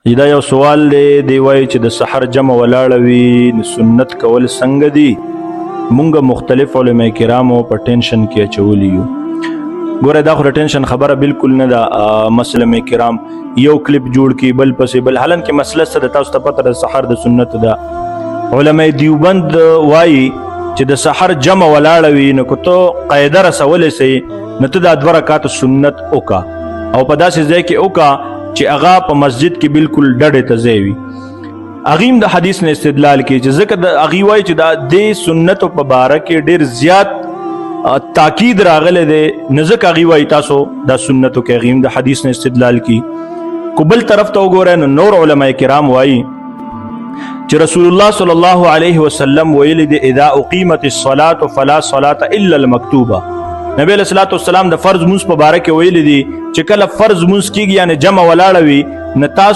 دا یو سوال دی وایي چې د سحر جمع ولاړه وي نو سنت کول څنګه دي؟ مونږ مختلف علماء کرامو په ټینشن کې اچولی یو. ګوره دا خو د ټینشن خبره بالکل نه ده. علماء کرام یو کلیپ جوړ کی بل پسې بل، حالانکه مسله څه ده تاسو ته پته ده سحر د سنت ده. علماء دیوبند وایي چې د سحر جمع ولاړه وي نو که ته قاعده رسولی سي نو ته دا 2 رکعات سنت وکا او په داسې ځای کې وکا چې هغه په مسجد کې بالکل ډډې ته ځای وي. هغې د حدیث نه استدلال کوي چې ځکه هغې وایي چې دا د سنتو په باره کې ډېر زیات تاکید راغلی دی نو ځکه هغې وایي تاسو دا سنتو کې هغې د حدیث نه استدلال کوي. کو بل طرف ته وګورئ نو نور علماء کرام وایي چې رسول الله صلی الله علیه وسلم ویلی دی اذا اقیمت الصلاة فلا صلاة الا المکتوبه. نبی علیہ الصلوۃ والسلام د فرض مونځ په باره کې ویلی دی چې کله فرض مونځ کیږي یعنی جمع ولاړه وي نو تاسو